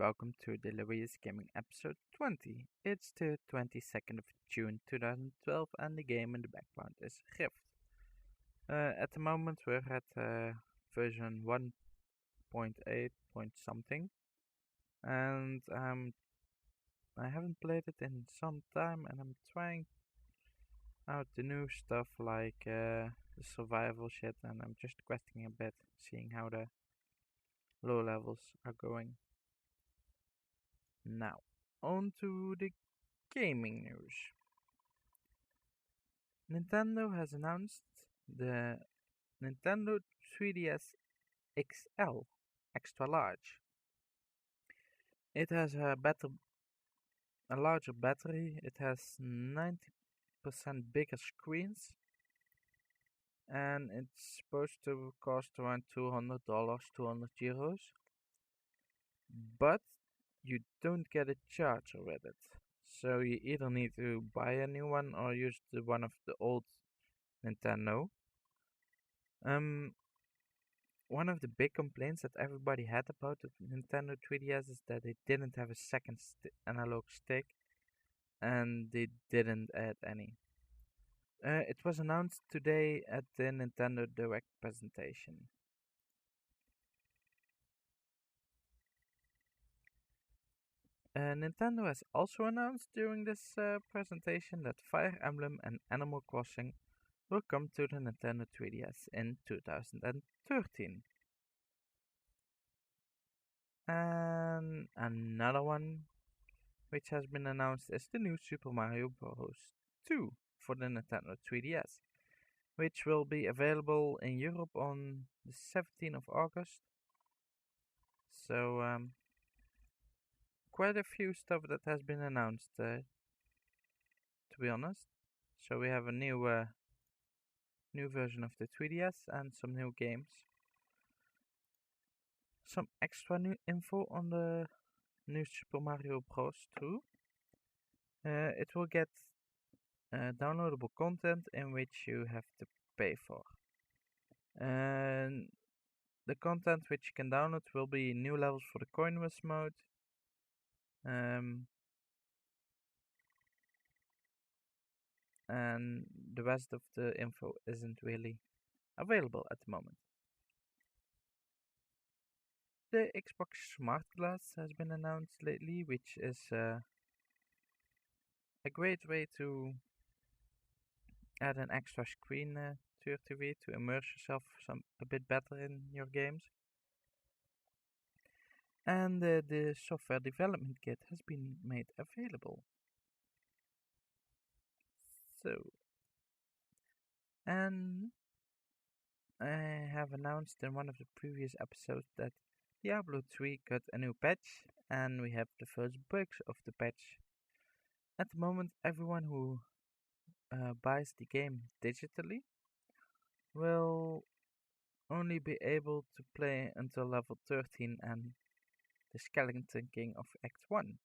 welcome to Delirious Gaming episode 20. It's the 22nd of June 2012 and the game in the background is Rift. At the moment we're at version 1.8 point something and I haven't played it in some time and I'm trying out the new stuff like the survival shit and I'm just questing a bit, seeing how the low levels are going. Now, on to the gaming news. Nintendo has announced the Nintendo 3DS XL extra large. It has a larger battery, it has 90% bigger screens, and it's supposed to cost around $200, 200 euros. But you don't get a charger with it. So you either need to buy a new one or use the one of the old Nintendo. One of the big complaints that everybody had about the Nintendo 3DS is that they didn't have a second analog stick, and they didn't add any. It was announced today at the Nintendo Direct presentation. Nintendo has also announced during this presentation that Fire Emblem and Animal Crossing will come to the Nintendo 3DS in 2013. And another one which has been announced is the new Super Mario Bros. 2 for the Nintendo 3DS, which will be available in Europe on the 17th of August. So, quite a few stuff that has been announced, to be honest. So we have a new version of the 3DS and some new games. Some extra new info on the new Super Mario Bros. 2. It will get downloadable content in which you have to pay for. And the content which you can download will be new levels for the coinless mode. And the rest of the info isn't really available at the moment. The Xbox Smart Glass has been announced lately, which is a great way to add an extra screen to your TV to immerse yourself a bit better in your games. And the software development kit has been made available. So, and I have announced in one of the previous episodes that Diablo 3 got a new patch, and we have the first bugs of the patch. At the moment, everyone who buys the game digitally will only be able to play until level 13 and the Skeleton King of Act 1.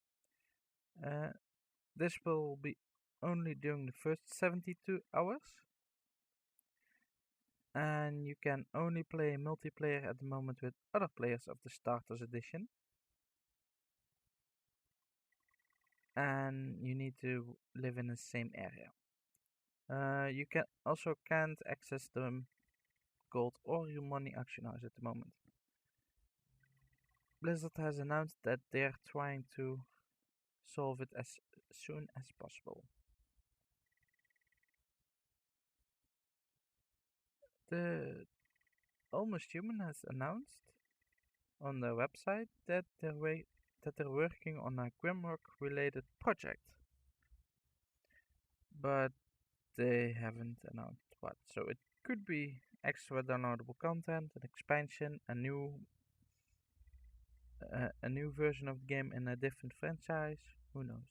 This will be only during the first 72 hours, and you can only play multiplayer at the moment with other players of the Starters Edition. And you need to live in the same area. You can also can't access the gold or your money auction house at the moment. Blizzard has announced that they are trying to solve it as soon as possible. The Almost Human has announced on their website that they're working on a Grimrock related project, but they haven't announced what. So it could be extra downloadable content, an expansion, a new version of the game in a different franchise. Who knows?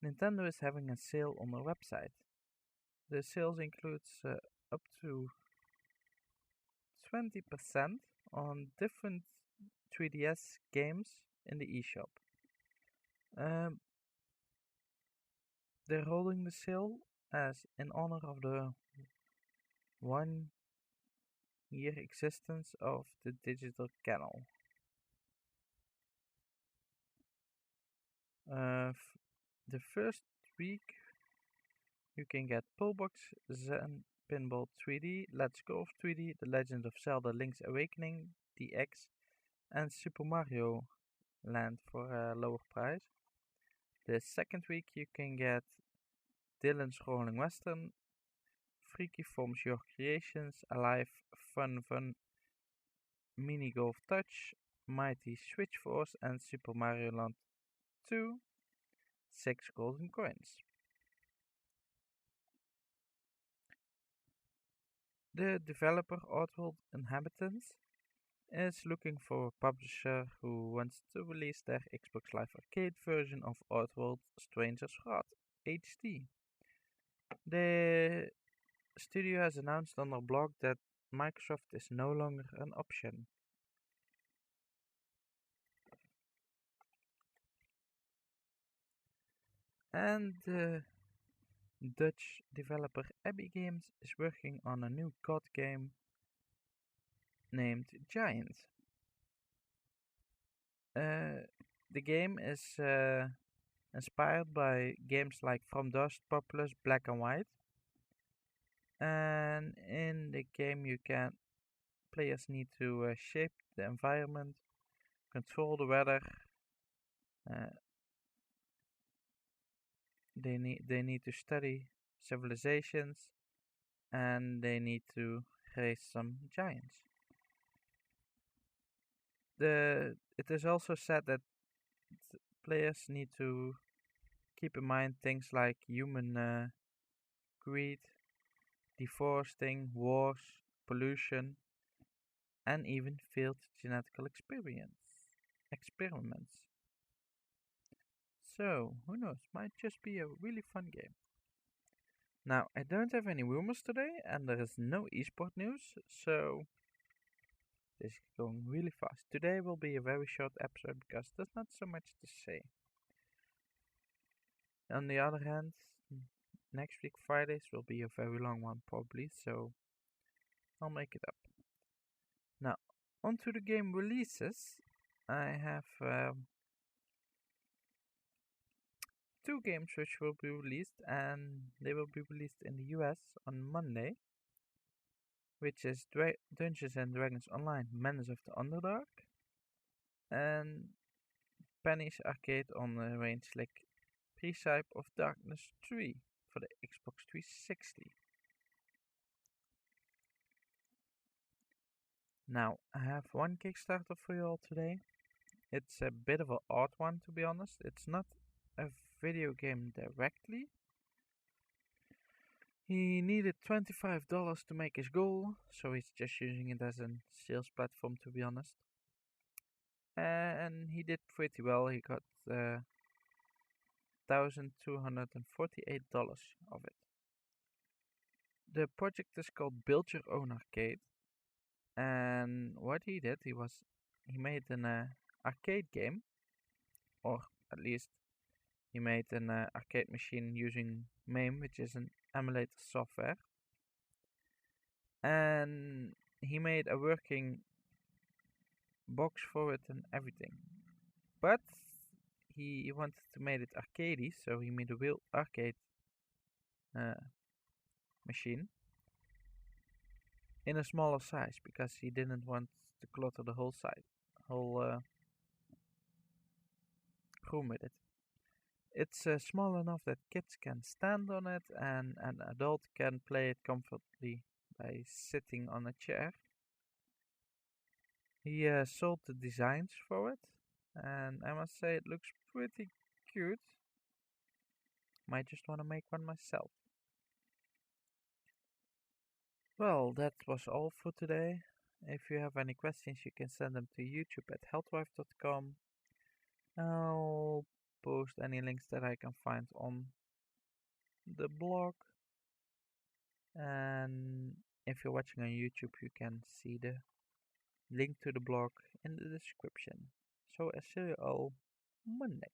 Nintendo is having a sale on their website. The sales includes up to 20% on different 3DS games in the eShop. They're holding the sale as in honor of the 1 year existence of the digital kennel. The first week you can get Pillbox, Zen Pinball 3D, Let's Golf 3D, The Legend of Zelda Link's Awakening DX, and Super Mario Land for a lower price. The second week you can get Dylan's Rolling Western, Freaky Forms Your Creations, Alive, Fun, Mini Golf Touch, Mighty Switch Force, and Super Mario Land 2, 6 golden coins. The developer Oddworld Inhabitants is looking for a publisher who wants to release their Xbox Live Arcade version of Oddworld Stranger's Wrath HD. The studio has announced on their blog that Microsoft is no longer an option. And the Dutch developer Abbey Games is working on a new COD game named Giant. The game is inspired by games like From Dust, Populous, Black and White. And in the game players need to shape the environment, control the weather. They need to study civilizations, and they need to raise some giants. It is also said that players need to keep in mind things like human greed, deforesting, wars, pollution, and even failed genetical experiments. So, who knows, might just be a really fun game. Now, I don't have any rumors today, and there is no eSport news, so this is going really fast. Today will be a very short episode because there's not so much to say. On the other hand, next week Fridays will be a very long one probably, so I'll make it up. Now, onto the game releases. I have 2 games which will be released, and they will be released in the US on Monday, which is Dungeons and Dragons Online Menace of the Underdark and Penny's Arcade on the range like Precipe of Darkness 3 for the Xbox 360. Now, I have one Kickstarter for you all today. It's a bit of an odd one, to be honest. It's not a video game directly. He needed $25 to make his goal, so he's just using it as a sales platform, to be honest. And he did pretty well. He got $1,248 of it. The project is called Build Your Own Arcade, and what he did, he made an arcade game, or at least he made an arcade machine using MAME, which is an emulator software, and he made a working box for it and everything. But he wanted to make it arcadey, so he made a real arcade machine in a smaller size because he didn't want to clutter the whole room with it. It's small enough that kids can stand on it and an adult can play it comfortably by sitting on a chair. He sold the designs for it, and I must say it looks pretty cute. Might just want to make one myself. Well, that was all for today. If you have any questions, you can send them to YouTube at healthwife.com. I'll post any links that I can find on the blog. And if you're watching on YouTube, you can see the link to the blog in the description. So I'll see you all Monday.